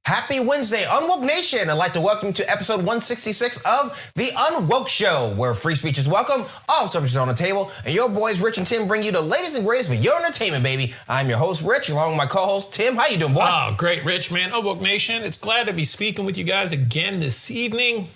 Happy Wednesday, UnWoke Nation. I'd like to welcome you to episode 166 of The UnWoke Show, where free speech is welcome, all subjects are on the table, and your boys Rich and Tim bring you the latest and greatest for your entertainment, baby. I'm your host, Rich, along with my co-host, Tim. How you doing, boy? Oh, great, Rich, man. UnWoke Nation, it's glad to be speaking with you guys again this evening.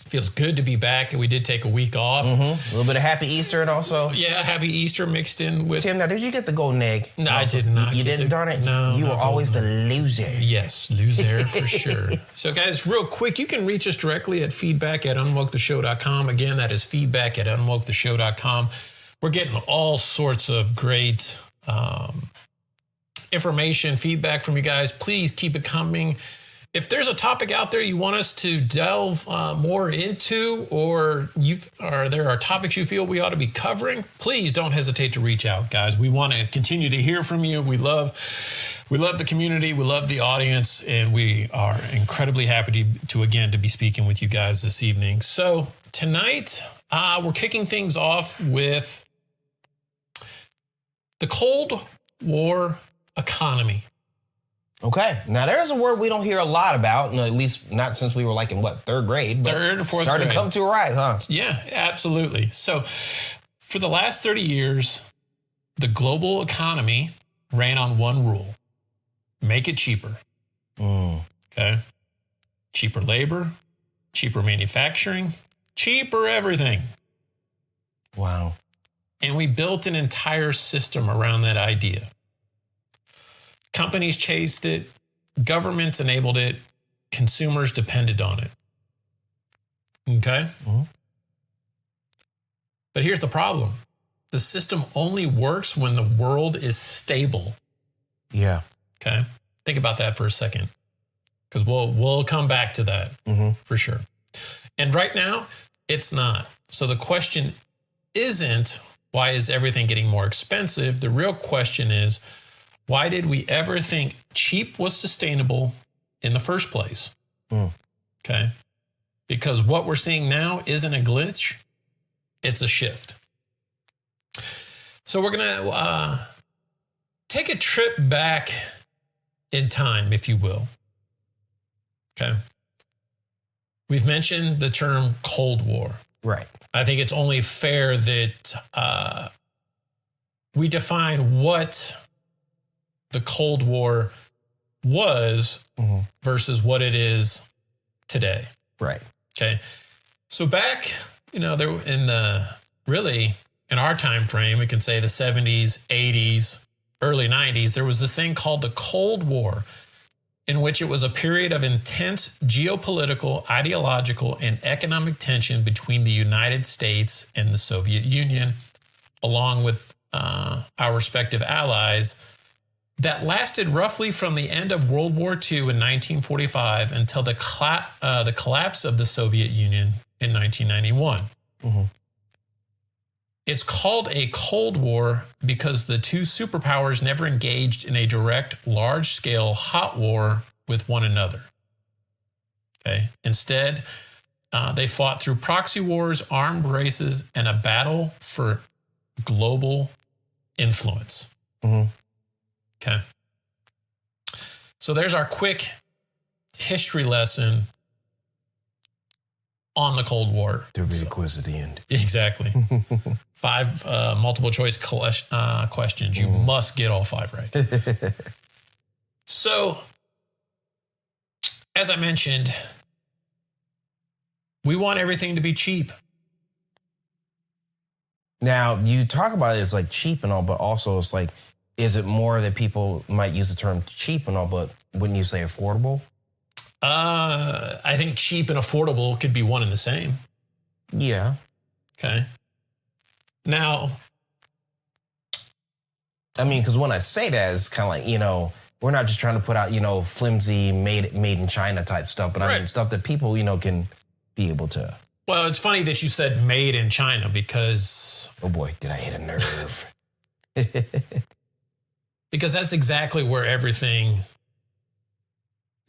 Feels good to be back. We did take a week off. A little bit of happy Easter and also... Yeah, happy Easter mixed in with... Tim, now, did you get the golden egg? No, I did not. You didn't, darn it? No. You were always the loser. Yes, loser for sure. So, guys, real quick, you can reach us directly at feedback@unwoketheshow.com. Again, that is feedback@unwoketheshow.com. We're getting all sorts of great information, feedback from you guys. Please keep it coming. If there's a topic out there you want us to delve more into, or there are topics you feel we ought to be covering, please don't hesitate to reach out, guys. We want to continue to hear from you. We love the community. We love the audience, and we are incredibly happy to be speaking with you guys this evening. So tonight, we're kicking things off with the Cold War economy. Okay. Now, there's a word we don't hear a lot about, at least not since we were like in, third grade? Third or fourth grade. Starting to come to a rise, huh? Yeah, absolutely. So for the last 30 years, the global economy ran on one rule: make it cheaper. Okay? Cheaper labor, cheaper manufacturing, cheaper everything. Wow. And we built an entire system around that idea. Companies chased it, governments enabled it, consumers depended on it. Okay? But here's the problem. The system only works when the world is stable. Yeah. Okay? Think about that for a second, because we'll come back to that for sure. And right now, it's not. So the question isn't, why is everything getting more expensive? The real question is, why did we ever think cheap was sustainable in the first place? Okay. Because what we're seeing now isn't a glitch, it's a shift. So we're going to take a trip back in time, if you will. Okay. We've mentioned the term Cold War. Right. I think it's only fair that we define what the Cold War was versus what it is today. Right. Okay. So back, there in our time frame, we can say the 70s, 80s, early 90s, there was this thing called the Cold War, in which it was a period of intense geopolitical, ideological, and economic tension between the United States and the Soviet Union, along with our respective allies, that lasted roughly from the end of World War II in 1945 until the collapse of the Soviet Union in 1991. It's called a Cold War because the two superpowers never engaged in a direct, large-scale hot war with one another. Okay. Instead, they fought through proxy wars, armed races, and a battle for global influence. Okay. So there's our quick history lesson on the Cold War. There'll be a quiz at the end. Exactly. 5 multiple choice questions. You must get all 5 right. So, as I mentioned, we want everything to be cheap. Now, you talk about it as like cheap and all, but also it's like, is it more that people might use the term cheap and all, but wouldn't you say affordable? I think cheap and affordable could be one and the same. Yeah. Okay. Now, I mean, because when I say that, it's kind of like, we're not just trying to put out, flimsy made in China type stuff, but I mean stuff that people, can be able to. Well, it's funny that you said made in China because... Oh boy, did I hit a nerve. Because that's exactly where everything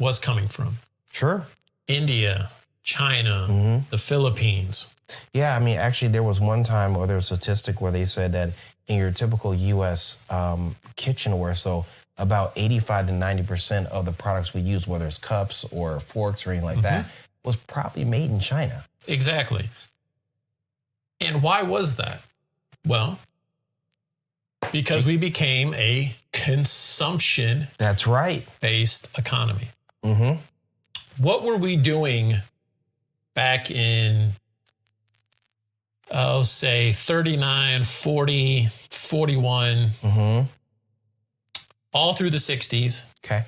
was coming from. Sure. India, China, the Philippines. Yeah, I mean, actually, there was one time, or there was a statistic where they said that in your typical U.S. Kitchenware, so about 85 to 90% of the products we use, whether it's cups or forks or anything like that, was probably made in China. Exactly. And why was that? Well, because we became a consumption. That's right. Based economy. What were we doing back in, say 39, 40, 41, all through the 60s? Okay.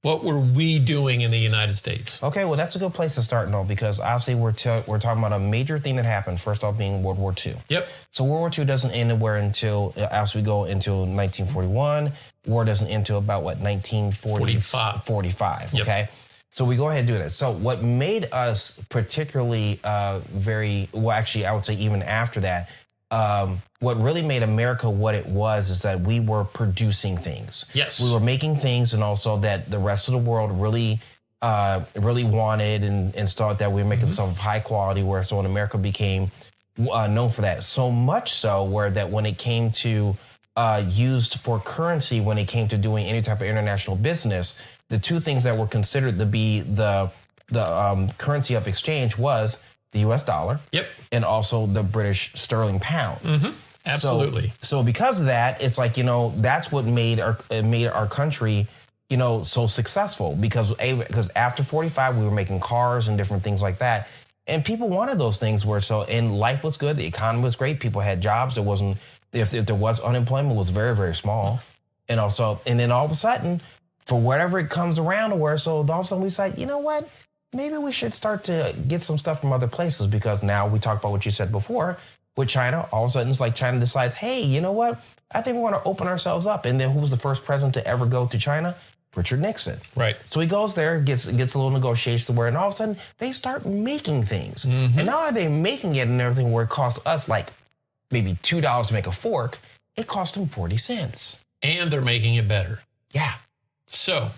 What were we doing in the United States? Okay, well, that's a good place to start, though, because obviously we're talking about a major thing that happened, first off being World War II. Yep. So World War II doesn't end anywhere until, as we go into 1941, war doesn't end until about, 1945, Yep. Okay? So we go ahead and do that. So what made us particularly I would say even after that, what really made America what it was is that we were producing things. Yes. We were making things, and also that the rest of the world really wanted and thought that we were making stuff of high quality, where so when America became known for that. So much so where that when it came to used for currency, when it came to doing any type of international business, the two things that were considered to be the currency of exchange was the U.S. dollar, and also the British sterling pound. Absolutely. So because of that, it's like, that's what made our country, so successful. Because after 45, we were making cars and different things like that, and people wanted those things. And life was good, the economy was great, people had jobs. There wasn't, if there was unemployment, it was very, very small, and then all of a sudden, for whatever it comes around to where, so all of a sudden we say, you know what? Maybe we should start to get some stuff from other places, because now we talked about what you said before with China. All of a sudden, it's like China decides, hey, you know what? I think we want to open ourselves up. And then who was the first president to ever go to China? Richard Nixon. Right. So he goes there, gets a little negotiation where, and all of a sudden they start making things. And now are they making it and everything where it costs us like maybe $2 to make a fork? It cost them 40 cents. And they're making it better. Yeah. So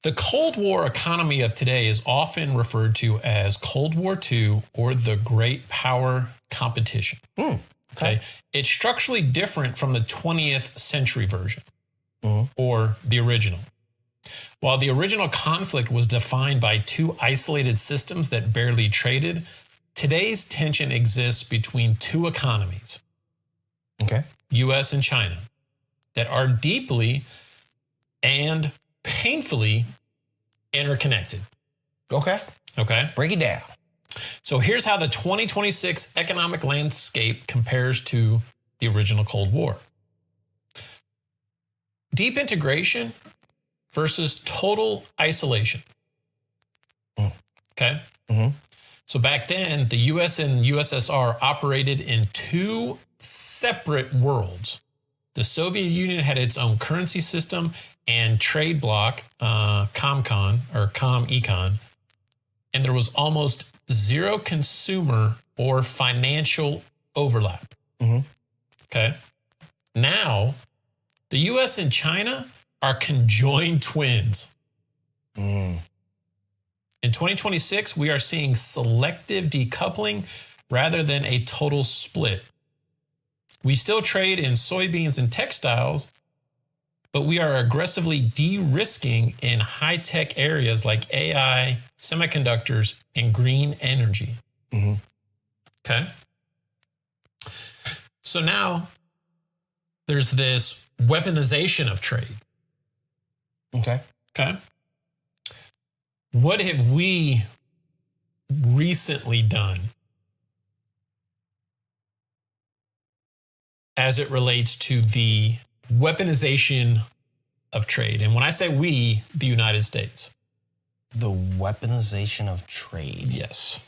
the Cold War economy of today is often referred to as Cold War II or the Great Power Competition. Okay. It's structurally different from the 20th century version or the original. While the original conflict was defined by two isolated systems that barely traded, today's tension exists between two economies, U.S. and China, that are deeply and painfully interconnected. Okay. Break it down. So here's how the 2026 economic landscape compares to the original Cold War. Deep integration versus total isolation. Okay. So back then, the US and USSR operated in two separate worlds. The Soviet Union had its own currency system and trade bloc, ComEcon, and there was almost zero consumer or financial overlap. Okay. Now, the US and China are conjoined twins. In 2026, we are seeing selective decoupling rather than a total split. We still trade in soybeans and textiles, but we are aggressively de-risking in high-tech areas like AI, semiconductors, and green energy. Okay. So now there's this weaponization of trade. Okay. What have we recently done as it relates to the weaponization of trade? And when I say we, the United States. The weaponization of trade. Yes.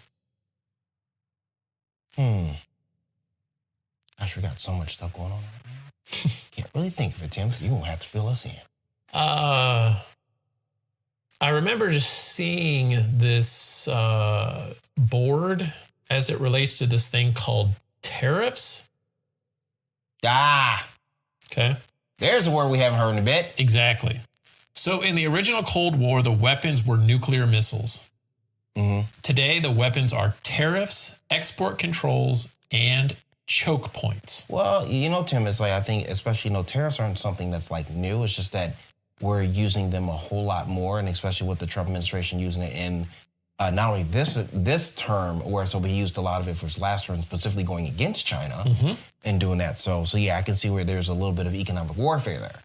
Gosh, we got so much stuff going on right now. Can't really think of it, Tim, so you're going to have to fill us in. I remember just seeing this board as it relates to this thing called tariffs. Okay. There's a word we haven't heard in a bit. Exactly. So in the original Cold War, the weapons were nuclear missiles. Today, the weapons are tariffs, export controls, and choke points. Well, Tim, it's like, I think especially, tariffs aren't something that's like new. It's just that we're using them a whole lot more, and especially with the Trump administration using it in not only this term, where so we used a lot of it for his last term, specifically going against China and doing that. So yeah, I can see where there's a little bit of economic warfare there.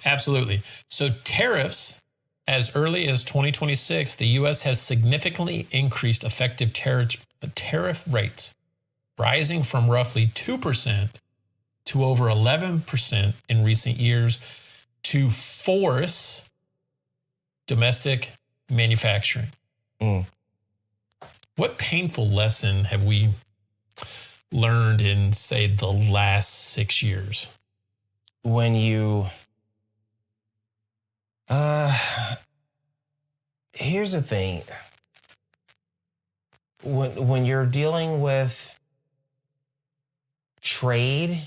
Absolutely. So tariffs, as early as 2026, the U.S. has significantly increased effective tariff rates, rising from roughly 2% to over 11% in recent years to force domestic manufacturing. What painful lesson have we learned in, say, the last 6 years? When you, here's the thing. When you're dealing with trade,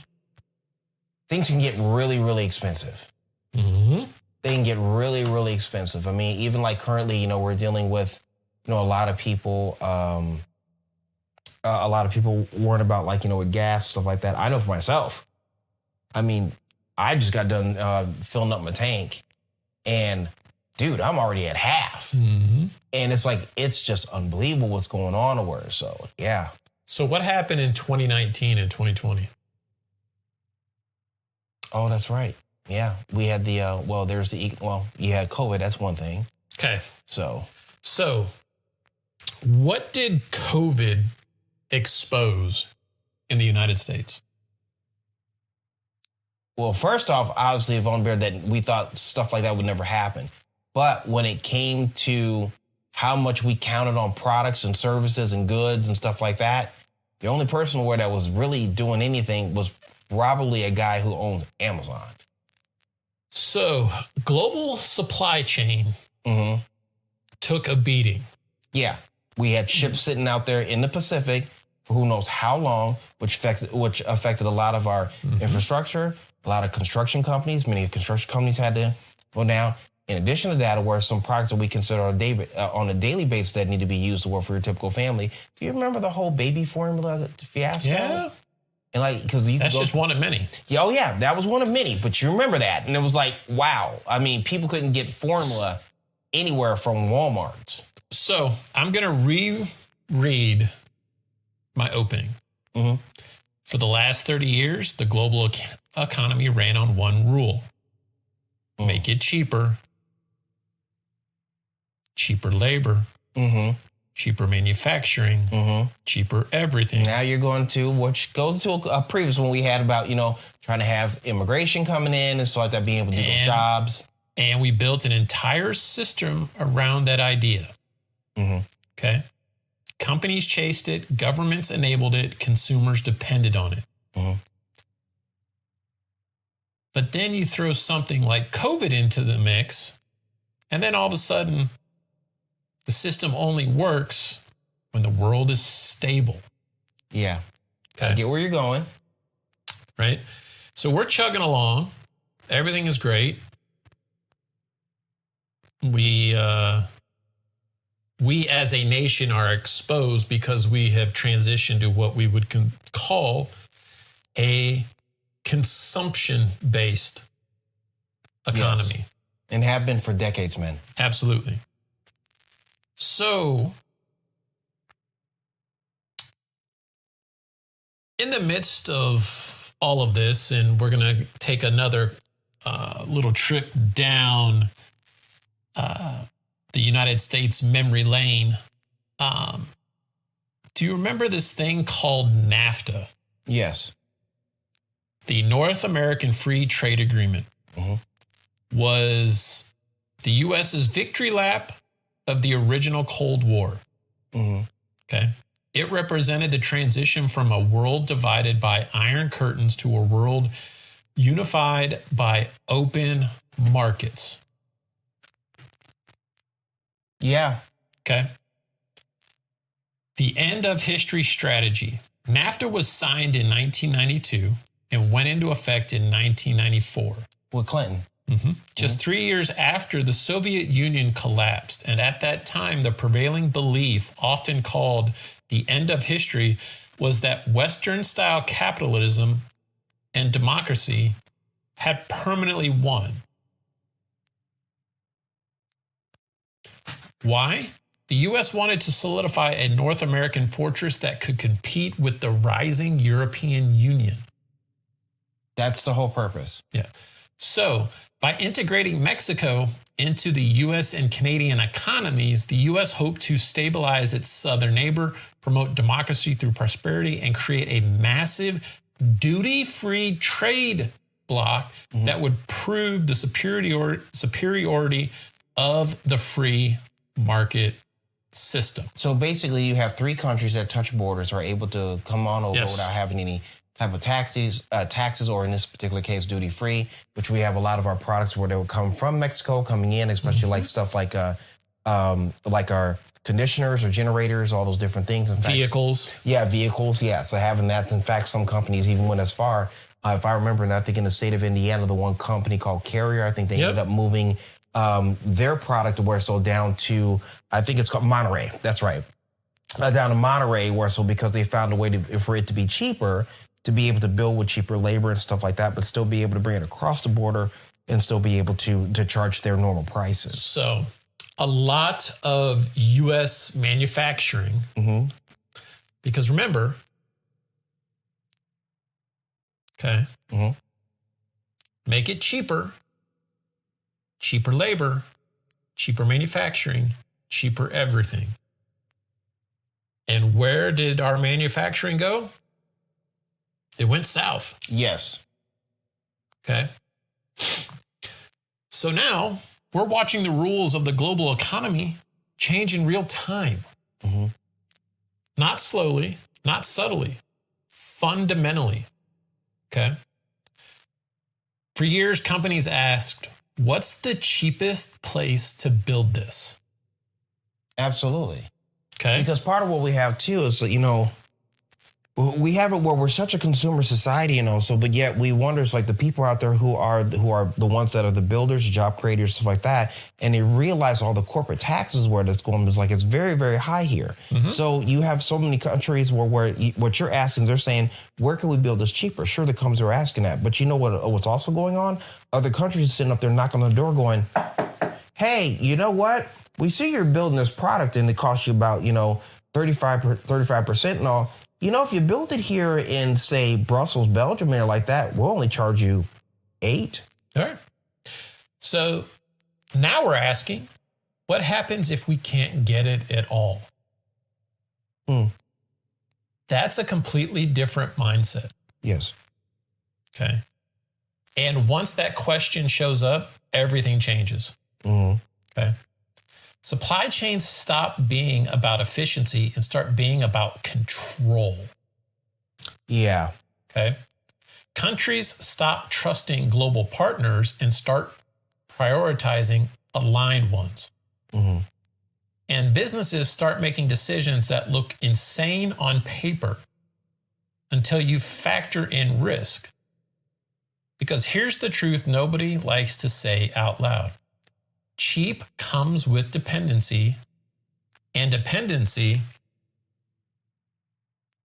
things can get really, really expensive. They can get really, really expensive. I mean, even like currently, we're dealing with, a lot of people worrying about like, with gas, stuff like that. I know for myself. I mean, I just got done filling up my tank, and dude, I'm already at half. And it's like, it's just unbelievable what's going on over there. So, yeah. So what happened in 2019 and 2020? Oh, that's right. Yeah. We had the, you had COVID. That's one thing. Okay. So what did COVID expose in the United States? Well, first off, obviously, a vulnerability that we thought stuff like that would never happen. But when it came to how much we counted on products and services and goods and stuff like that, the only person where that was really doing anything was probably a guy who owns Amazon. So global supply chain took a beating. Yeah. We had ships sitting out there in the Pacific for who knows how long, which affected a lot of our infrastructure. A lot of construction companies, many construction companies had to go down. In addition to that, there were some products that we consider on a daily basis that need to be used to work for your typical family. Do you remember the whole baby formula fiasco? Yeah. And like, because that's just one of many. Yeah, oh yeah, that was one of many. But you remember that, and it was like, wow. I mean, people couldn't get formula anywhere from Walmart. So I'm gonna reread my opening. For the last 30 years, the global economy ran on one rule: make it cheaper. Cheaper labor, cheaper manufacturing, cheaper everything. Now you're going to, which goes to a previous one we had about, trying to have immigration coming in and stuff like that, being able to do those jobs. And we built an entire system around that idea. Okay? Companies chased it, governments enabled it, consumers depended on it. But then you throw something like COVID into the mix, and then all of a sudden, the system only works when the world is stable. Yeah. Okay. I get where you're going. Right? So we're chugging along. Everything is great. We as a nation are exposed because we have transitioned to what we would call a consumption-based economy. Yes. And have been for decades, man. Absolutely. So, in the midst of all of this, and we're going to take another little trip down the United States memory lane. Do you remember this thing called NAFTA? Yes. The North American Free Trade Agreement was the U.S.'s victory lap of the original Cold War. Okay. It represented the transition from a world divided by iron curtains to a world unified by open markets. Yeah. Okay. The end of history strategy. NAFTA was signed in 1992 and went into effect in 1994. With Clinton. Just 3 years after the Soviet Union collapsed. And at that time, the prevailing belief, often called the end of history, was that Western-style capitalism and democracy had permanently won. Why? The U.S. wanted to solidify a North American fortress that could compete with the rising European Union. That's the whole purpose. Yeah. So, by integrating Mexico into the U.S. and Canadian economies, the U.S. hoped to stabilize its southern neighbor, promote democracy through prosperity, and create a massive duty-free trade bloc that would prove the superiority of the free market system. So basically, you have three countries that touch borders are able to come on over without having any type of taxes, or in this particular case, duty free. Which we have a lot of our products where they would come from Mexico coming in, especially like stuff like our conditioners or generators, all those different things. In fact, vehicles. Yeah. So having that, in fact, some companies even went as far. If I remember, and I think in the state of Indiana, the one company called Carrier, I think they ended up moving their product where so down to, I think it's called Monterey. That's right. Down to Monterey, where so because they found a way for it to be cheaper, to be able to build with cheaper labor and stuff like that, but still be able to bring it across the border and still be able to charge their normal prices. So a lot of U.S. manufacturing, because remember, make it cheaper labor, cheaper manufacturing, cheaper everything. And where did our manufacturing go? It went south. Yes. Okay. So now we're watching the rules of the global economy change in real time. Not slowly, not subtly, fundamentally. Okay. For years, companies asked, what's the cheapest place to build this? Absolutely. Okay. Because part of what we have too is that, we have it where we're such a consumer society, but yet we wonder, it's like the people out there who are the ones that are the builders, job creators, stuff like that, and they realize all the corporate taxes where that's going, it's very, very high here. So you have so many countries where what you're asking, they're saying, where can we build this cheaper? Sure, the companies are asking that, but you know what's also going on? Other countries sitting up there knocking on the door going, hey, you know what? We see you're building this product and it costs you about, 35% and all. If you build it here in, say, Brussels, Belgium, or like that, we'll only charge you 8. All right. So now we're asking, what happens if we can't get it at all? That's a completely different mindset. Yes. Okay. And once that question shows up, everything changes. Okay. Supply chains stop being about efficiency and start being about control. Yeah. Okay. Countries stop trusting global partners and start prioritizing aligned ones. And businesses start making decisions that look insane on paper until you factor in risk. Because here's the truth nobody likes to say out loud. Cheap comes with dependency, and dependency,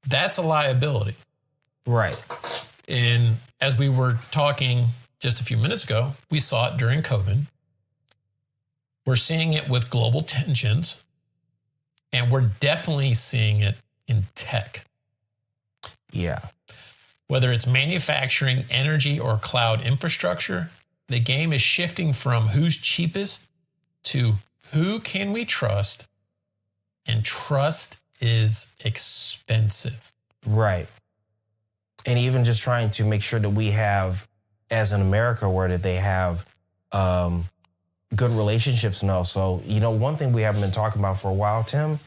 that's a liability. Right. And as we were talking just a few minutes ago, we saw it during COVID. We're seeing it with global tensions, and we're definitely seeing it in tech. Yeah. Whether it's manufacturing, energy, or cloud infrastructure, the game is shifting from who's cheapest to who can we trust, and trust is expensive. Right. And even just trying to make sure that we have, as in America, where that they have good relationships and also, one thing we haven't been talking about for a while, Tim,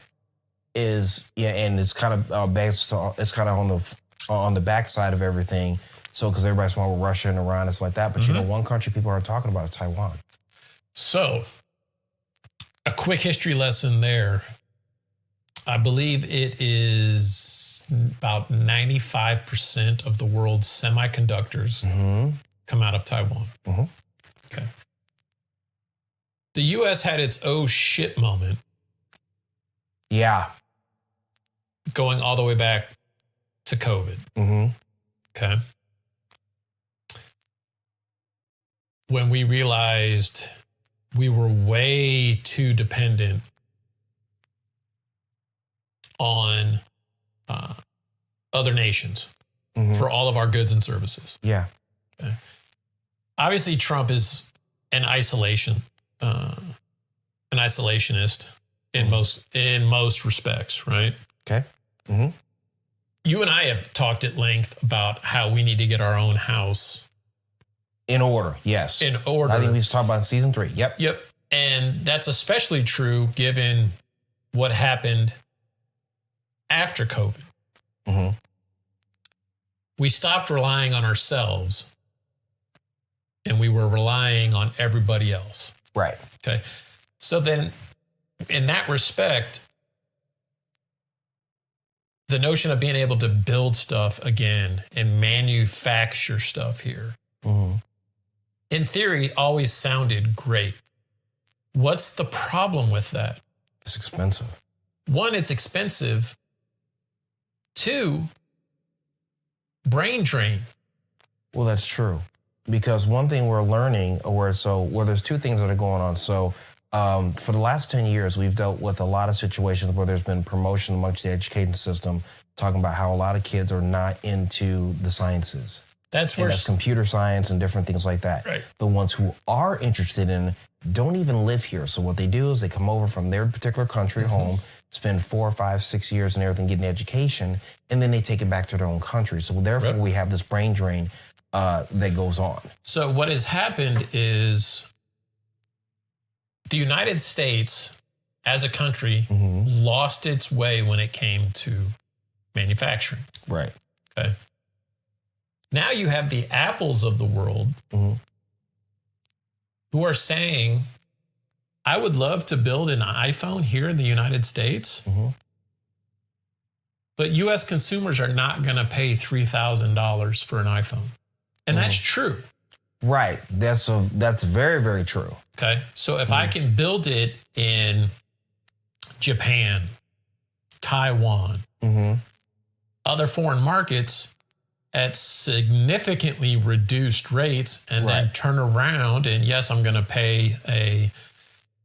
is, and it's kind of based on, it's kind of on the backside of everything. So, because everybody's talking about Russia and Iran and stuff like that. But, one country people aren't talking about is Taiwan. So, a quick history lesson there. I believe it is about 95% of the world's semiconductors come out of Taiwan. Okay. the U.S. had its oh shit moment. Yeah. Going all the way back to COVID. Mm-hmm. Okay. When we realized we were way too dependent on other nations for all of our goods and services. Yeah. Okay. Obviously, Trump is an isolationist in most respects, right? Okay. Mm-hmm. You and I have talked at length about how we need to get our own house in order. Yes. In order. I think we just talked about in season 3. Yep. Yep. And that's especially true given what happened after COVID. Mm-hmm. We stopped relying on ourselves and we were relying on everybody else. Right. Okay. So then in that respect, the notion of being able to build stuff again and manufacture stuff here, in theory, always sounded great. What's the problem with that? It's expensive. 1, it's expensive. 2, brain drain. Well, that's true. Because one thing we're learning, there's 2 things that are going on. So for the last 10 years, we've dealt with a lot of situations where there's been promotion amongst the education system, talking about how a lot of kids are not into the sciences. That's computer science and different things like that. Right. The ones who are interested in don't even live here. So what they do is they come over from their particular country home, spend 4, 5, 6 years and everything getting education, and then they take it back to their own country. So therefore, we have this brain drain that goes on. So what has happened is the United States as a country lost its way when it came to manufacturing. Right. Okay. Now you have the Apples of the world who are saying, I would love to build an iPhone here in the United States, but U.S. consumers are not going to pay $3,000 for an iPhone. And that's true. Right. That's very, very true. Okay. So if I can build it in Japan, Taiwan, other foreign markets at significantly reduced rates and then turn around and yes, I'm going to pay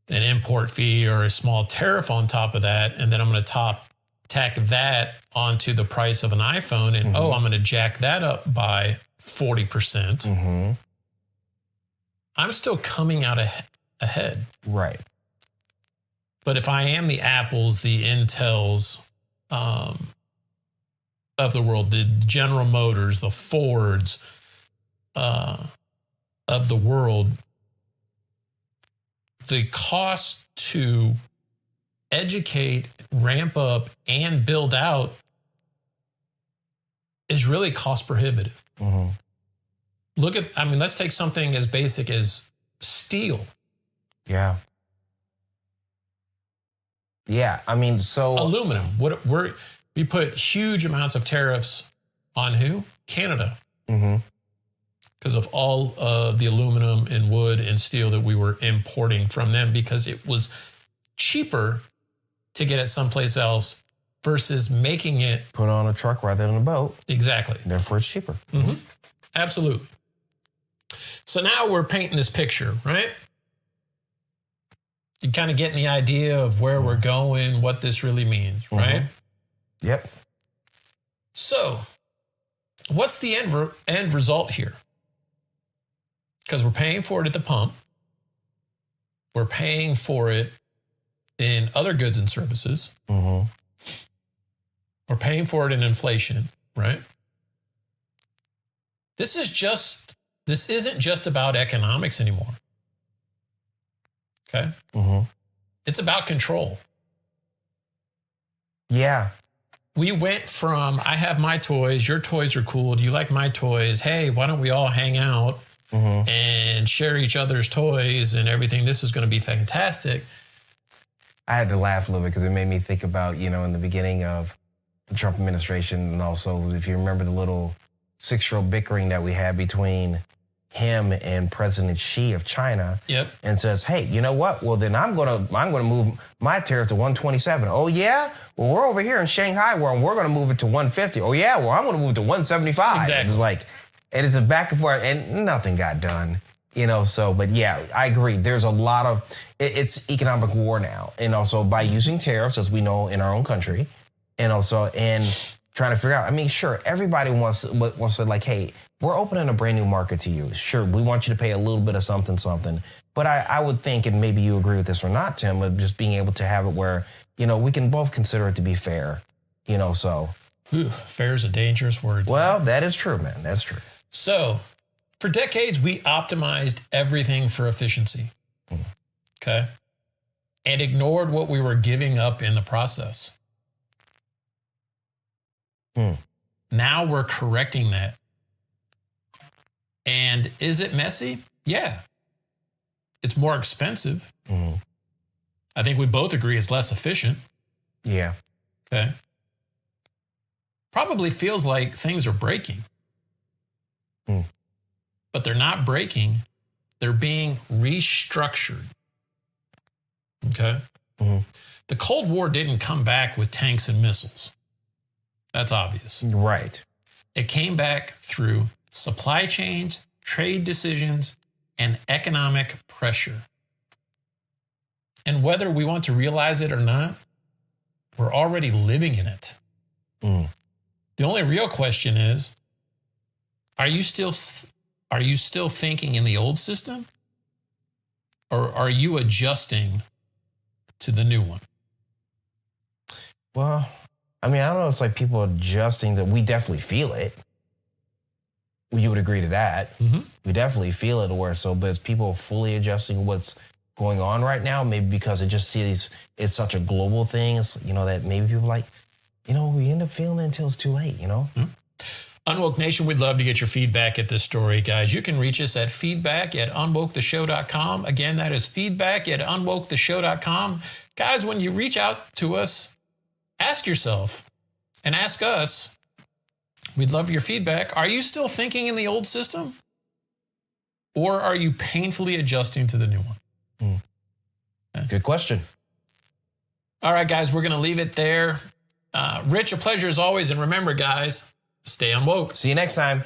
an import fee or a small tariff on top of that. And then I'm going to tack that onto the price of an iPhone. And I'm going to jack that up by 40%. I'm still coming out ahead. Right. But if I am the Apples, the Intels of the world, the General Motors, the Fords of the world, the cost to educate, ramp up, and build out is really cost prohibitive. Let's take something as basic as steel. Yeah. Yeah. Aluminum. We put huge amounts of tariffs on who? Canada. Because of all of the aluminum and wood and steel that we were importing from them because it was cheaper to get it someplace else versus making it. Put on a truck rather than a boat. Exactly. Therefore, it's cheaper. Absolutely. So now we're painting this picture, right? You kind of getting the idea of where we're going, what this really means, right? Yep. So what's the end result here? Because we're paying for it at the pump. We're paying for it in other goods and services. We're paying for it in inflation, right? This isn't just about economics anymore. Okay? It's about control. Yeah. We went from, I have my toys, your toys are cool, do you like my toys? Hey, why don't we all hang out and share each other's toys and everything? This is going to be fantastic. I had to laugh a little bit because it made me think about, in the beginning of the Trump administration, and also if you remember the little 6-year-old bickering that we had between him and President Xi of China. Yep. And says, hey, you know what? Well, then I'm gonna move my tariff to 127. Oh yeah? Well, we're over here in Shanghai where we're gonna move it to 150. Oh yeah? Well, I'm gonna move it to 175. Exactly. It's like, and it's a back and forth, and nothing got done. So, but yeah, I agree. There's a lot of, it's economic war now. And also by using tariffs, as we know in our own country, and trying to figure out, I mean, sure, everybody wants to like, hey, we're opening a brand new market to you. Sure, we want you to pay a little bit of something. But I would think, and maybe you agree with this or not, Tim, but just being able to have it where, we can both consider it to be fair, so. Ooh, fair is a dangerous word. Well, that is true, man. That's true. So, for decades, we optimized everything for efficiency, okay? And ignored what we were giving up in the process. Now we're correcting that. And is it messy? Yeah. It's more expensive. I think we both agree it's less efficient. Yeah. Okay. Probably feels like things are breaking. But they're not breaking. They're being restructured. Okay? The Cold War didn't come back with tanks and missiles. That's obvious. Right. It came back through supply chains, trade decisions, and economic pressure. And whether we want to realize it or not, we're already living in it. The only real question is, are you still thinking in the old system? Or are you adjusting to the new one? Well, I mean, I don't know. It's like people adjusting that. We definitely feel it. You would agree to that. We definitely feel it but is people fully adjusting what's going on right now? Maybe because it just sees it's such a global thing. It's, that maybe people like, we end up feeling it until it's too late, UnWoke Nation, we'd love to get your feedback at this story, guys. You can reach us at feedback@unwoketheshow.com. Again, that is feedback@unwoketheshow.com. Guys, when you reach out to us, ask yourself and ask us, we'd love your feedback. Are you still thinking in the old system? Or are you painfully adjusting to the new one? Good question. All right, guys, we're going to leave it there. Rich, a pleasure as always. And remember, guys, stay unwoke. See you next time.